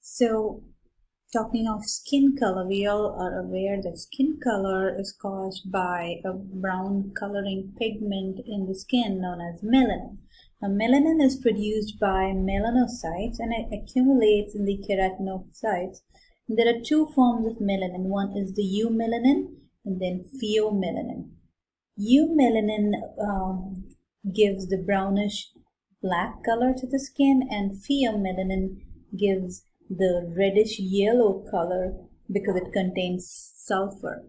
So, talking of skin color, we all are aware that skin color is caused by a brown coloring pigment in the skin known as melanin. Now, melanin is produced by melanocytes and it accumulates in the keratinocytes. And there are two forms of melanin. One is the eumelanin and then pheomelanin. Eumelanin gives the brownish black color to the skin, and pheomelanin gives the reddish yellow color because it contains sulfur.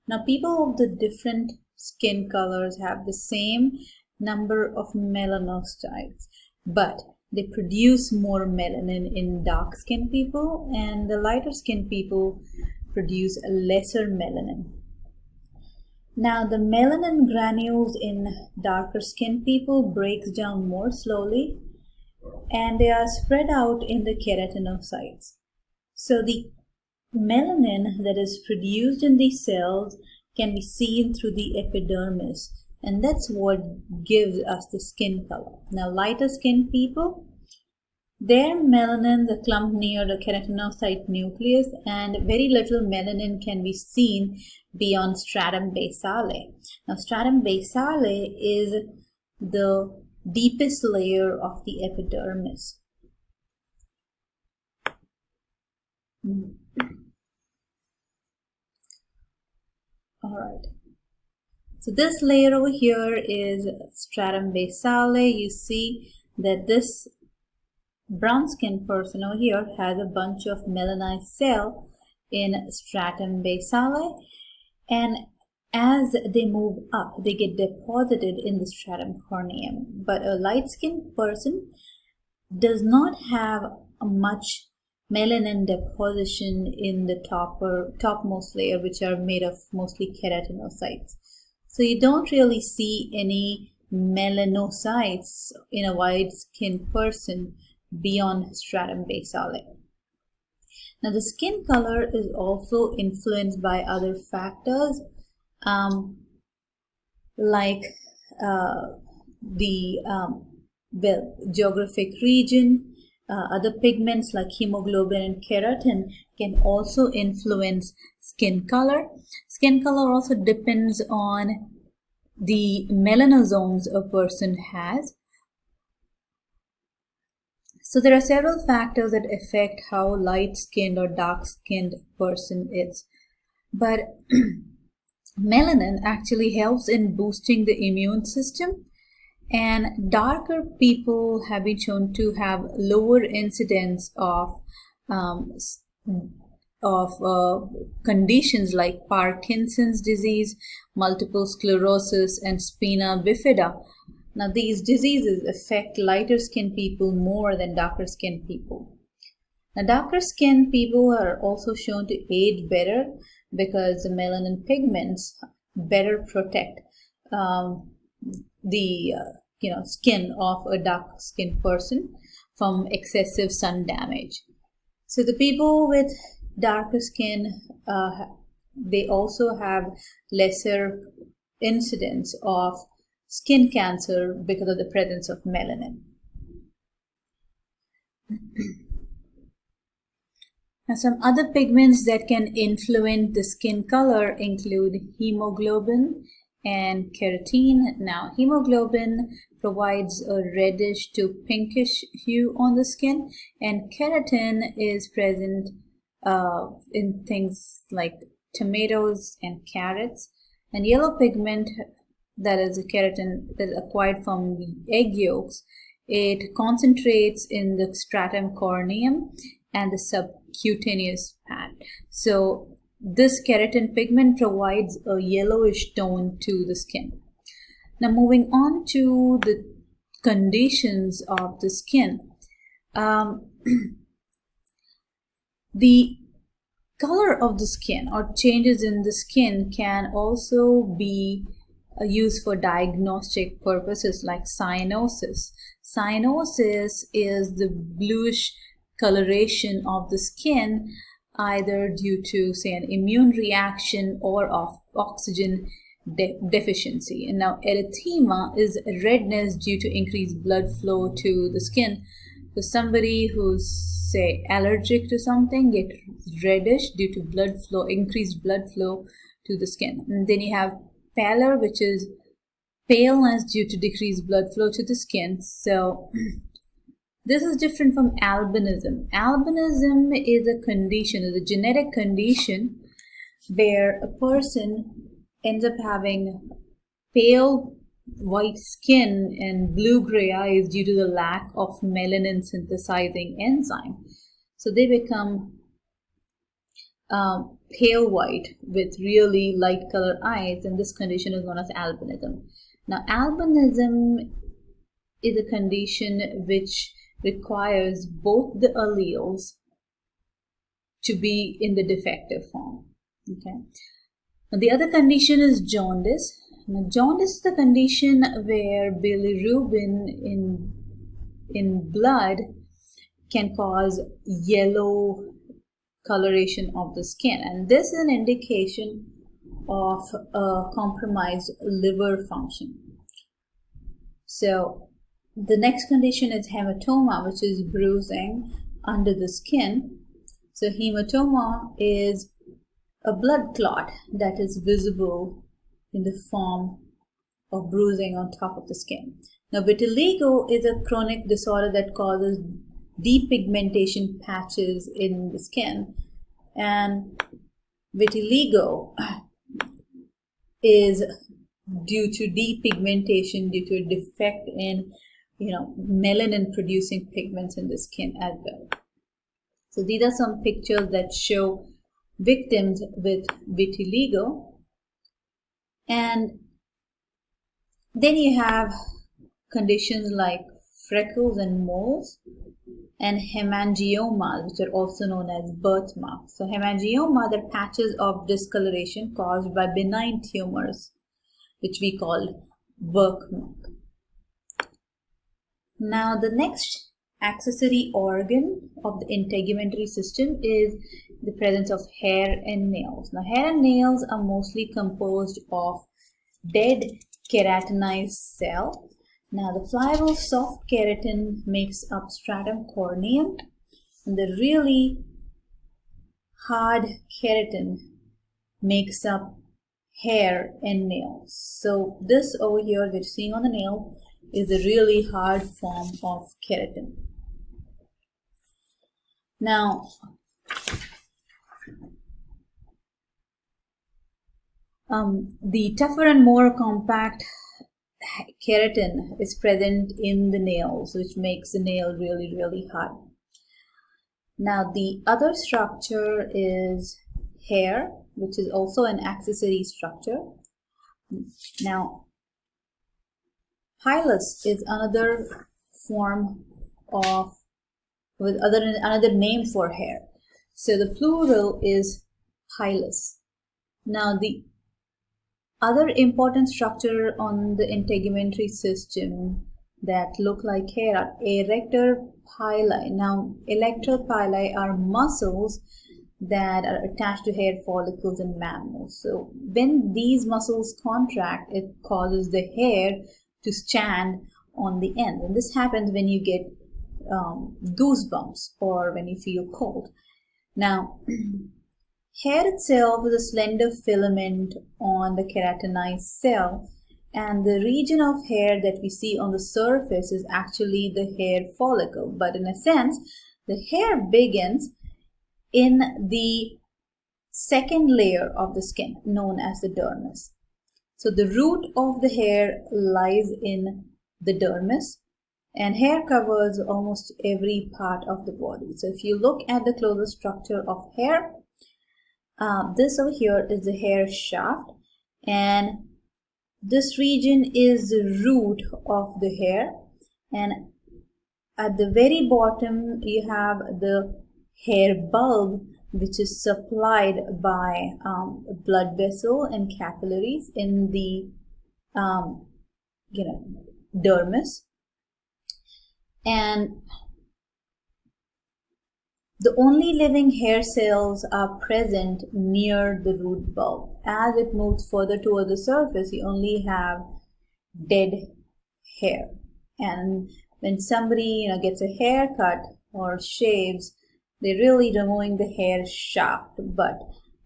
Now, people of the different skin colors have the same number of melanocytes, but they produce more melanin in dark skinned people, and the lighter skinned people produce lesser melanin. Now, the melanin granules in darker skinned people breaks down more slowly, and they are spread out in the keratinocytes. So the melanin that is produced in these cells can be seen through the epidermis, and that's what gives us the skin color. Now, lighter skinned people, their melanin is clumped near the keratinocyte nucleus, and very little melanin can be seen beyond stratum basale. Now, stratum basale is the deepest layer of the epidermis. All right. So this layer over here is stratum basale. You see that this brown skinned person over here has a bunch of melanized cell in stratum basale, and as they move up, they get deposited in the stratum corneum. But a light-skinned person does not have much melanin deposition in the topmost layer, which are made of mostly keratinocytes. So you don't really see any melanocytes in a white-skinned person beyond stratum basale. Now, the skin color is also influenced by other factors, like the geographic region. Other pigments like hemoglobin and keratin can also influence skin color. Skin color also depends on the melanosomes a person has. So there are several factors that affect how light-skinned or dark-skinned a person is. But melanin actually helps in boosting the immune system, and darker people have been shown to have lower incidence of conditions like Parkinson's disease, multiple sclerosis, and spina bifida. Now, these diseases affect lighter skinned people more than darker skinned people. Now, darker skinned people are also shown to age better because the melanin pigments better protect the skin of a dark skinned person from excessive sun damage. So the people with darker skin, they also have lesser incidence of skin cancer because of the presence of melanin. Now, some other pigments that can influence the skin color include hemoglobin and keratin. Now, hemoglobin provides a reddish to pinkish hue on the skin, and keratin is present in things like tomatoes and carrots. And yellow pigment, that is a keratin that is acquired from the egg yolks, it concentrates in the stratum corneum and the subcutaneous pad. So this keratin pigment provides a yellowish tone to the skin. Now, moving on to the conditions of the skin. The color of the skin or changes in the skin can also be used for diagnostic purposes like cyanosis. Cyanosis is the bluish coloration of the skin, either due to, say, an immune reaction or of oxygen deficiency. And now erythema is redness due to increased blood flow to the skin So somebody who's, say, allergic to something get reddish due to blood flow, increased blood flow to the skin. And then you have pallor, which is paleness due to decreased blood flow to the skin. So this is different from albinism. Albinism is a condition, is a genetic condition where a person ends up having pale white skin and blue-gray eyes due to the lack of melanin synthesizing enzyme. So they become pale white with really light color eyes, and this condition is known as albinism. Now, albinism is a condition which requires both the alleles to be in the defective form. Okay. Now, the other condition is jaundice. Now, jaundice is the condition where bilirubin in blood can cause yellow coloration of the skin, and this is an indication of a compromised liver function. So the next condition is hematoma, which is bruising under the skin. So hematoma is a blood clot that is visible in the form of bruising on top of the skin. Now, vitiligo is a chronic disorder that causes depigmentation patches in the skin, and vitiligo is due to depigmentation due to a defect in melanin producing pigments in the skin as well. So these are some pictures that show victims with vitiligo. And then you have conditions like freckles and moles, and hemangiomas, which are also known as birthmarks. So hemangioma are patches of discoloration caused by benign tumors, which we call birthmark. Now, the next accessory organ of the integumentary system is the presence of hair and nails. Now, hair and nails are mostly composed of dead keratinized cell. Now, the pliable soft keratin makes up stratum corneum, and the really hard keratin makes up hair and nails. So this over here that you're seeing on the nail is a really hard form of keratin. Now, the tougher and more compact keratin is present in the nails, which makes the nail really, really hard. Now, the other structure is hair, which is also an accessory structure. Now, pilus is another form of, another name for hair. So the plural is pilus. Now, the other important structure on the integumentary system that look like hair are erector pili. Now, erector pili are muscles that are attached to hair follicles in mammals. So when these muscles contract, it causes the hair to stand on the end. And this happens when you get goosebumps or when you feel cold. Now, hair itself is a slender filament on the keratinized cell, and the region of hair that we see on the surface is actually the hair follicle. But in a sense, the hair begins in the second layer of the skin, known as the dermis. So the root of the hair lies in the dermis, and hair covers almost every part of the body. So if you look at the closer structure of hair, this over here is the hair shaft, and this region is the root of the hair, and at the very bottom you have the hair bulb, which is supplied by a blood vessel and capillaries in the dermis. And the only living hair cells are present near the root bulb. As it moves further towards the surface, you only have dead hair. And when somebody gets a haircut or shaves, they're really removing the hair shaft, but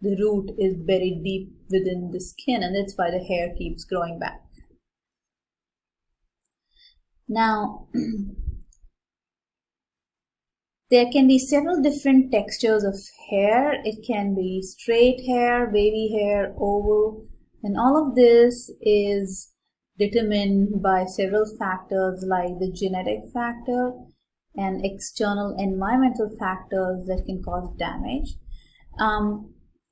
the root is buried deep within the skin, and that's why the hair keeps growing back. Now, there can be several different textures of hair. It can be straight hair, wavy hair, oval, and all of this is determined by several factors like the genetic factor and external environmental factors that can cause damage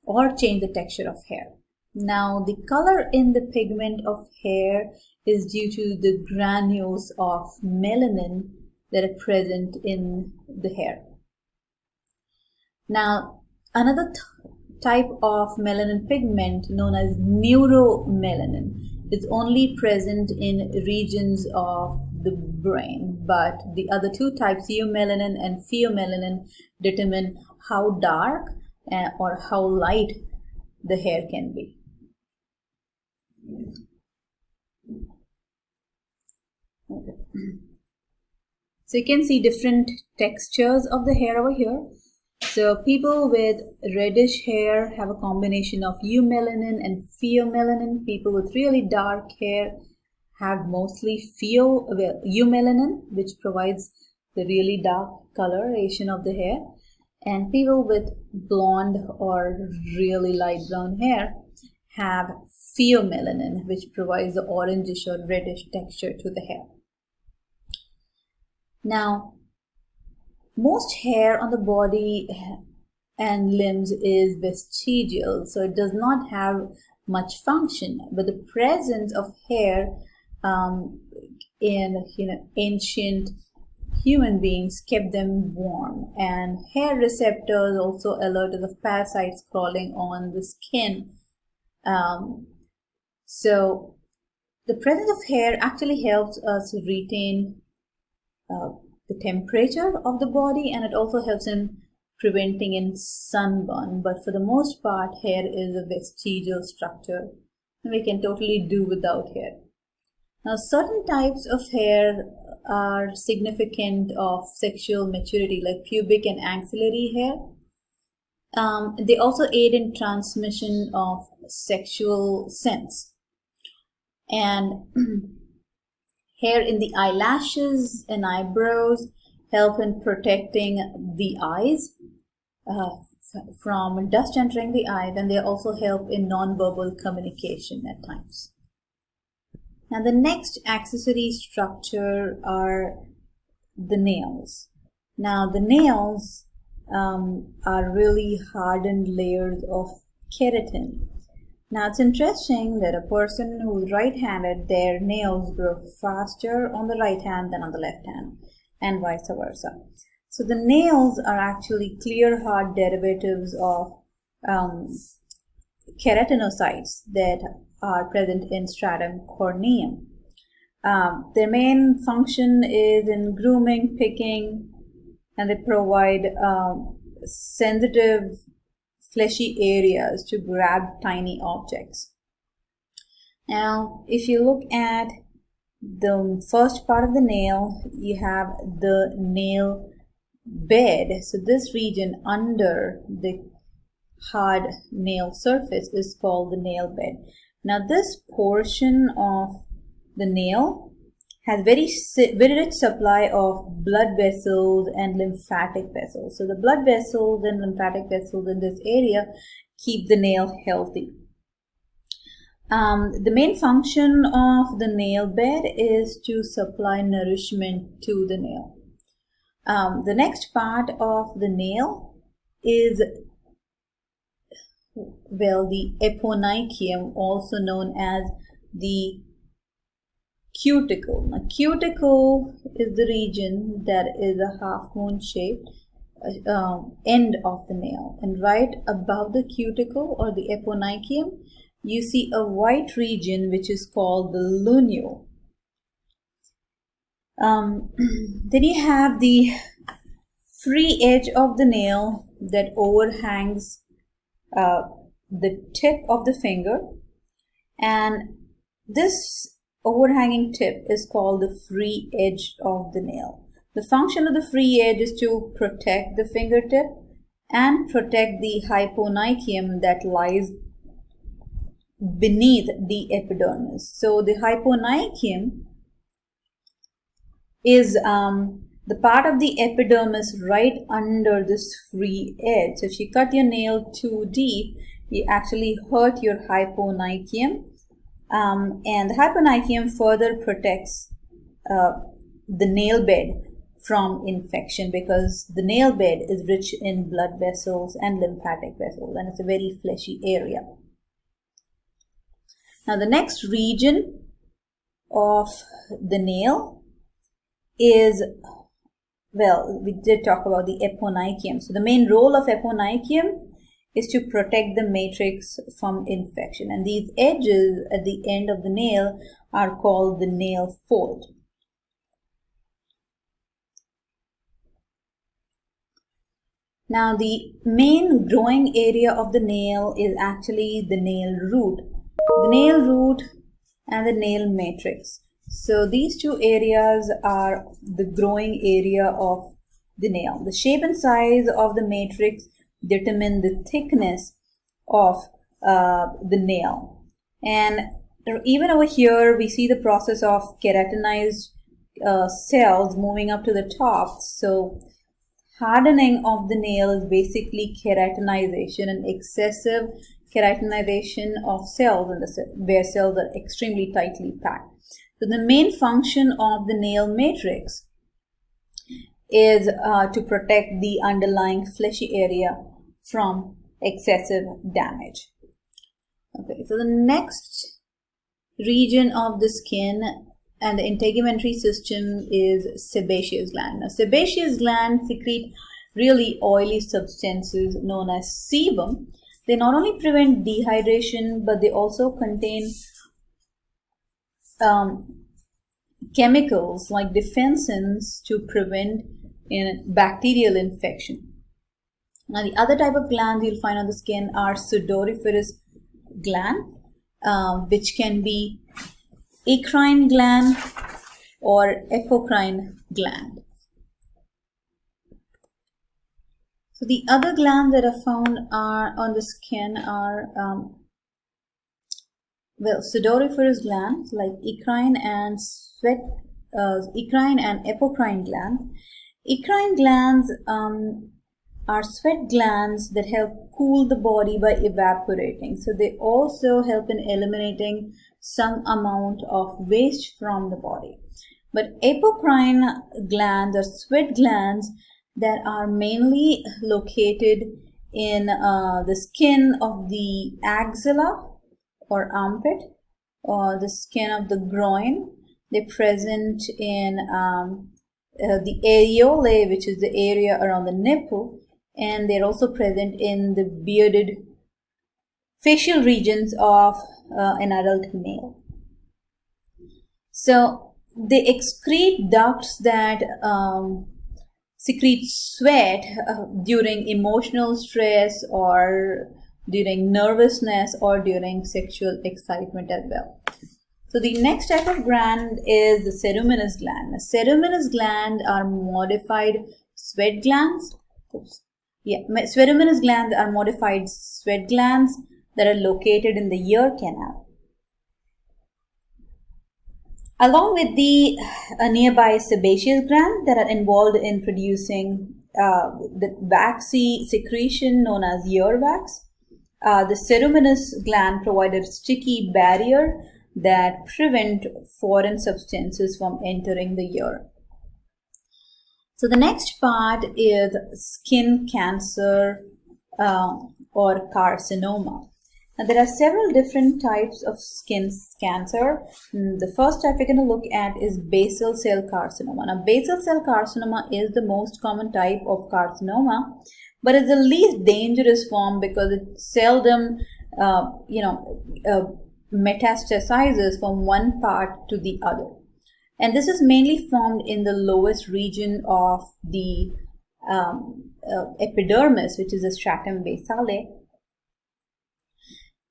or change the texture of hair. Now, the color in the pigment of hair is due to the granules of melanin that are present in the hair. Now, another type of melanin pigment known as neuromelanin is only present in regions of the brain, but the other two types, eumelanin and pheomelanin, determine how dark or how light the hair can be. Okay. So you can see different textures of the hair over here. So people with reddish hair have a combination of eumelanin and pheomelanin. People with really dark hair have mostly eumelanin, which provides the really dark coloration of the hair. And people with blonde or really light brown hair have pheomelanin, which provides the orangish or reddish texture to the hair. Now, most hair on the body and limbs is vestigial, so it does not have much function. But the presence of hair in ancient human beings kept them warm, and hair receptors also alerted of parasites crawling on the skin. So the presence of hair actually helps us retain the temperature of the body, and it also helps in preventing in sunburn. But for the most part, hair is a vestigial structure, and we can totally do without hair. Now, certain types of hair are significant of sexual maturity, like pubic and axillary hair. They also aid in transmission of sexual sense. And hair in the eyelashes and eyebrows help in protecting the eyes from dust entering the eye. Then they also help in non-verbal communication at times. Now, the next accessory structure are the nails. Now, the nails are really hardened layers of keratin. Now, it's interesting that a person who's right-handed, their nails grow faster on the right hand than on the left hand, and vice versa. So the nails are actually clear, hard derivatives of keratinocytes that are present in stratum corneum. Their main function is in grooming, picking, and they provide sensitive fleshy areas to grab tiny objects. Now, if you look at the first part of the nail, you have the nail bed. So this region under the hard nail surface is called the nail bed. Now, this portion of the nail has very rich supply of blood vessels and lymphatic vessels. So the blood vessels and lymphatic vessels in this area keep the nail healthy. The main function of the nail bed is to supply nourishment to the nail. The next part of the nail is, well, the eponychium, also known as the cuticle. Now, cuticle is the region that is a half-moon shaped end of the nail, and right above the cuticle or the eponychium, you see a white region which is called the lunule. Then you have the free edge of the nail that overhangs the tip of the finger, and this overhanging tip is called the free edge of the nail. The function of the free edge is to protect the fingertip and protect the hyponychium that lies beneath the epidermis. So the hyponychium is the part of the epidermis right under this free edge. So if you cut your nail too deep, you actually hurt your hyponychium, and the hyponychium further protects the nail bed from infection, because the nail bed is rich in blood vessels and lymphatic vessels, and it's a very fleshy area. Now the next region of the nail is, well, we did talk about the eponychium. So the main role of eponychium is to protect the matrix from infection, and these edges at the end of the nail are called the nail fold. Now the main growing area of the nail is actually the nail root. The nail root and the nail matrix. So these two areas are the growing area of the nail. The shape and size of the matrix determine the thickness of the nail. And even over here, we see the process of keratinized cells moving up to the top. So hardening of the nail is basically keratinization, and excessive keratinization of cells where cells are extremely tightly packed. So the main function of the nail matrix is to protect the underlying fleshy area from excessive damage. Okay, so the next region of the skin and the integumentary system is sebaceous gland. Now, sebaceous glands secrete really oily substances known as sebum. They not only prevent dehydration, but they also contain chemicals like defensins to prevent bacterial infection. Now, the other type of glands you'll find on the skin are sudoriferous gland, which can be eccrine gland or apocrine gland. So the other glands that are found on the skin are sudoriferous glands like eccrine and apocrine glands. Eccrine glands are sweat glands that help cool the body by evaporating. So they also help in eliminating some amount of waste from the body. But apocrine glands are sweat glands that are mainly located in the skin of the axilla or armpit, or the skin of the groin. They're present in the areolae, which is the area around the nipple, and they're also present in the bearded facial regions of an adult male. So they excrete ducts that secrete sweat during emotional stress or during nervousness or during sexual excitement as well. So the next type of gland is the ceruminous gland. Now, ceruminous glands are modified sweat glands. Ceruminous glands are modified sweat glands that are located in the ear canal. Along with the nearby sebaceous glands that are involved in producing the waxy secretion known as ear wax, the ceruminous gland provide a sticky barrier that prevent foreign substances from entering the ear. So the next part is skin cancer or carcinoma. Now there are several different types of skin cancer. The first type we're going to look at is basal cell carcinoma. Now basal cell carcinoma is the most common type of carcinoma, but it's the least dangerous form because it seldom metastasizes from one part to the other. And this is mainly formed in the lowest region of the epidermis, which is the stratum basale.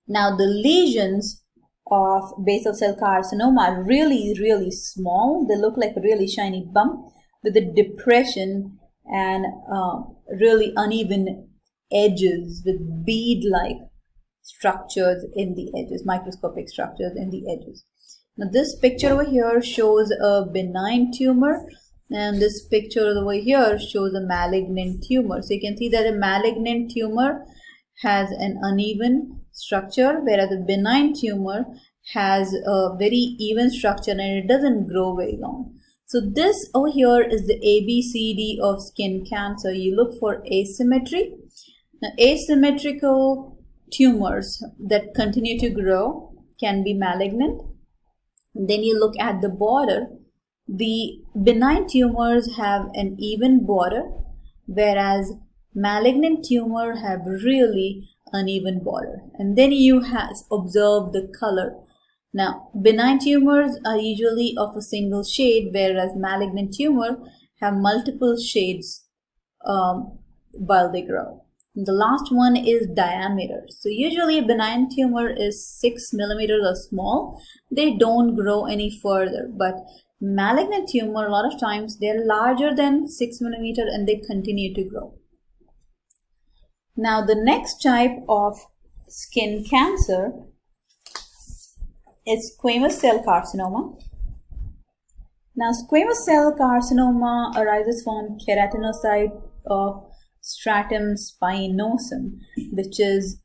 Now the lesions of basal cell carcinoma are really, really small. They look like a really shiny bump with a depression and really uneven edges with bead-like structures in the edges, microscopic structures in the edges. Now this picture over here shows a benign tumor, and this picture over here shows a malignant tumor. So you can see that a malignant tumor has an uneven structure, whereas a benign tumor has a very even structure and it doesn't grow very long. So this over here is the ABCD of skin cancer. You look for asymmetry. Now, asymmetrical tumors that continue to grow can be malignant. Then you look at the border. The benign tumors have an even border, whereas malignant tumor have really uneven border. And then you observe the color. Now, benign tumors are usually of a single shade, whereas malignant tumor have multiple shades while they grow. And the last one is diameter. So usually a benign tumor is 6 millimeters or small. They don't grow any further, but malignant tumor, a lot of times they're larger than 6 millimeters and they continue to grow. Now the next type of skin cancer is squamous cell carcinoma. Now squamous cell carcinoma arises from keratinocyte of stratum spinosum, which is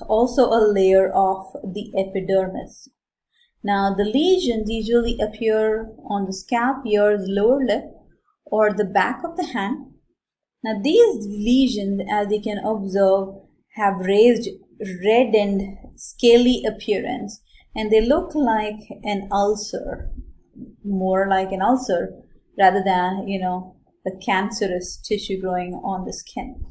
also a layer of the epidermis. Now the lesions usually appear on the scalp, ears, lower lip, or the back of the hand. Now these lesions, as you can observe, have raised reddened scaly appearance, and they look like an ulcer, more like an ulcer rather than, a cancerous tissue growing on the skin.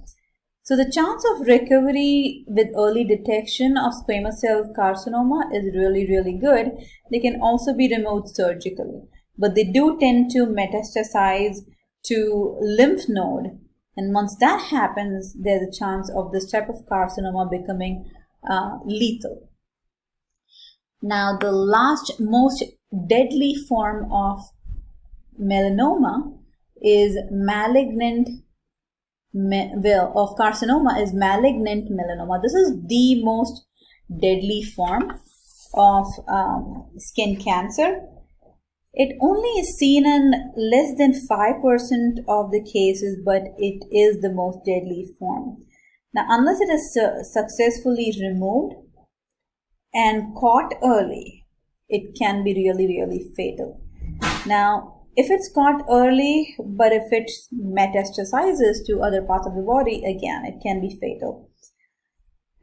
So the chance of recovery with early detection of squamous cell carcinoma is really, really good. They can also be removed surgically, but they do tend to metastasize to lymph node. And once that happens, there's a chance of this type of carcinoma becoming lethal. Now, the last most deadly form of melanoma is malignant, of carcinoma is malignant melanoma. This is the most deadly form of skin cancer. It only is seen in less than 5% of the cases, but it is the most deadly form. Now, unless it is successfully removed and caught early, it can be really, really fatal. Now, if it's caught early, but if it metastasizes to other parts of the body, again, it can be fatal.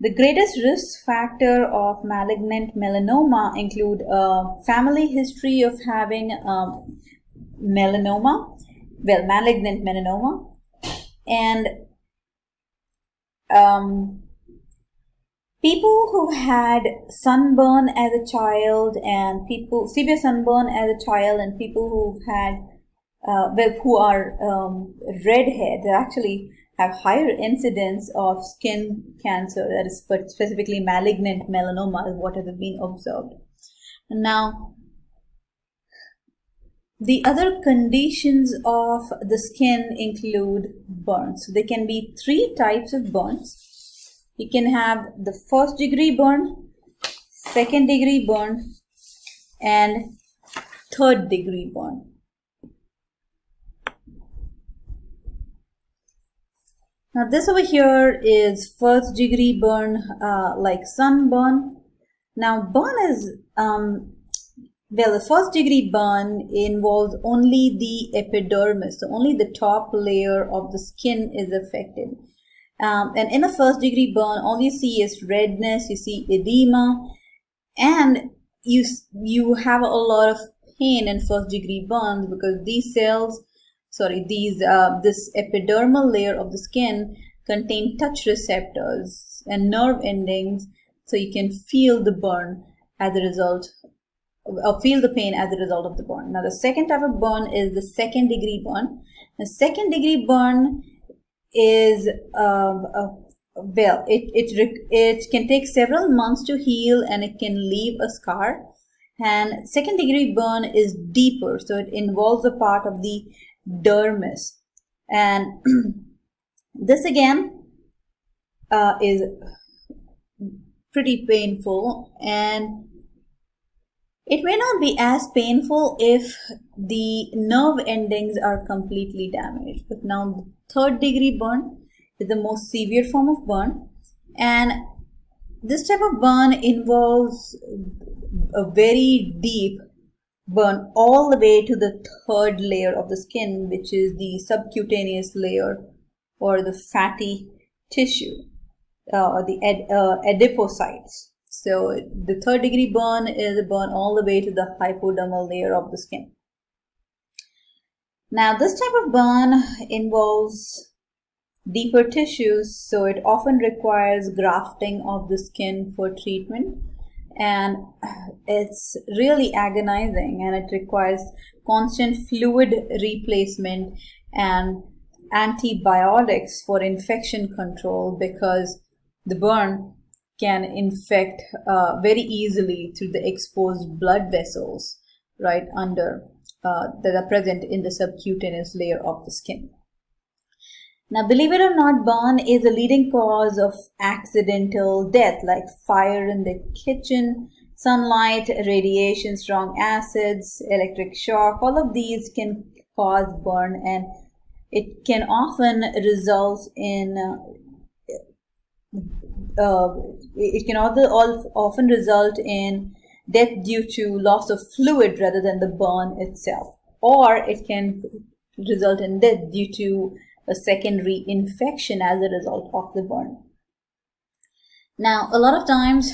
The greatest risk factor of malignant melanoma include a family history of having malignant melanoma, and people who had sunburn as a child and severe sunburn as a child, and people who've had who are redhead, they actually have higher incidence of skin cancer, that is specifically malignant melanoma, is what has been observed. Now, the other conditions of the skin include burns. So there can be 3 types of burns. You can have the 1st degree burn, 2nd degree burn, and 3rd degree burn. Now this over here is 1st degree burn, like sunburn. Now burn is, the 1st degree burn involves only the epidermis, so only the top layer of the skin is affected. And in a 1st degree burn, all you see is redness, you see edema, and you have a lot of pain in 1st degree burns because these cells, this epidermal layer of the skin contain touch receptors and nerve endings, so you can feel the burn as a result, or feel the pain as a result of the burn. Now the 2nd type of burn is the 2nd degree burn. The 2nd degree burn is well, it can take several months to heal, and it can leave a scar. And second degree burn is deeper, so it involves a part of the dermis, and this again is pretty painful, and it may not be as painful if the nerve endings are completely damaged. But now, third degree burn is the most severe form of burn, and this type of burn involves a very deep burn all the way to the third layer of the skin, which is the subcutaneous layer or the fatty tissue, the adipocytes. So the third degree burn is a burn all the way to the hypodermal layer of the skin. Now, this type of burn involves deeper tissues, so it often requires grafting of the skin for treatment, and it's really agonizing, and it requires constant fluid replacement and antibiotics for infection control, because the burn can infect very easily through the exposed blood vessels right under that are present in the subcutaneous layer of the skin. Now, believe it or not, burn is a leading cause of accidental death, like fire in the kitchen, sunlight, radiation, strong acids, electric shock. All of these can cause burn, and it can often result in often result in death due to loss of fluid rather than the burn itself, or it can result in death due to a secondary infection as a result of the burn. Now, a lot of times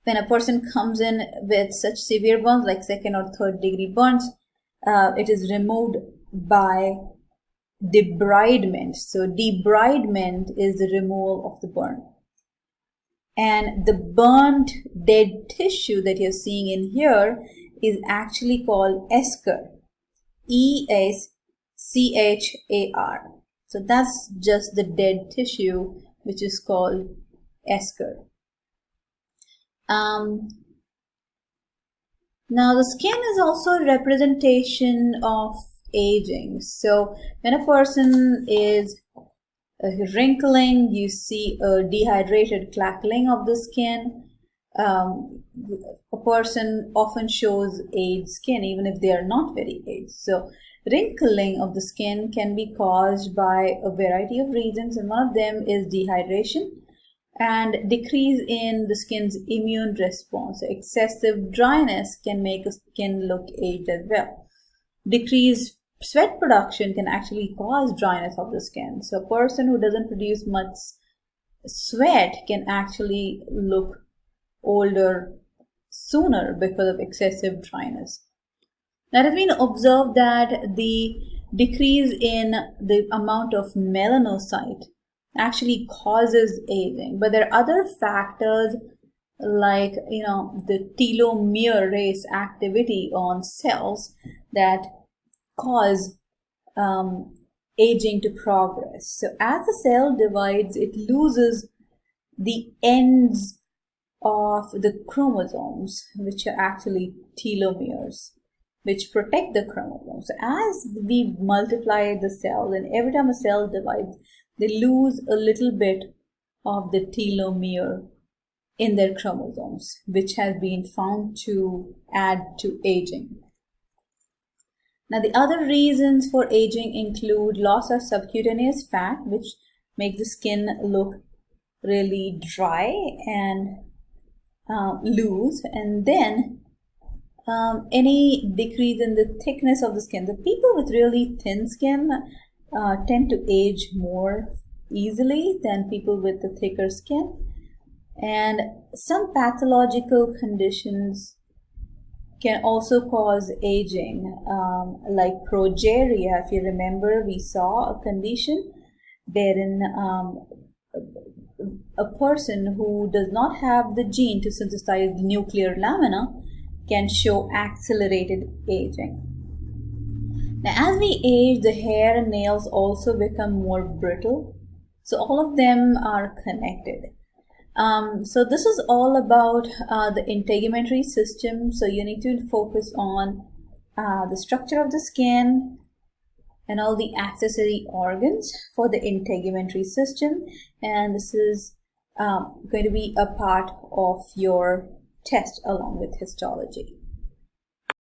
when a person comes in with such severe burns like second or third degree burns, it is removed by debridement. So debridement is the removal of the burn. And the burnt dead tissue that you're seeing in here is actually called eschar. E-S-C-H-A-R. So that's just the dead tissue, which is called eschar. Now, the skin is also a representation of aging. So when a person is wrinkling, you see a dehydrated crackling of the skin. A person often shows aged skin even if they are not very aged. So wrinkling of the skin can be caused by a variety of reasons, and one of them is dehydration and decrease in the skin's immune response. Excessive dryness can make a skin look aged as well. Decreased sweat production can actually cause dryness of the skin. So a person who doesn't produce much sweat can actually look older sooner because of excessive dryness. Now, it has been observed that the decrease in the amount of melanocyte actually causes aging, but there are other factors like the telomerase activity on cells that cause aging to progress. So as the cell divides, it loses the ends of the chromosomes, which are actually telomeres, which protect the chromosomes. So as we multiply the cells, and every time a cell divides, they lose a little bit of the telomere in their chromosomes, which has been found to add to aging. Now, the other reasons for aging include loss of subcutaneous fat, which makes the skin look really dry and loose, and then any decrease in the thickness of the skin. The people with really thin skin tend to age more easily than people with the thicker skin, and some pathological conditions can also cause aging, like progeria. If you remember, we saw a condition wherein a person who does not have the gene to synthesize the nuclear lamina can show accelerated aging. Now, as we age, the hair and nails also become more brittle. So all of them are connected. So this is all about the integumentary system. So you need to focus on the structure of the skin and all the accessory organs for the integumentary system, and this is going to be a part of your test along with histology.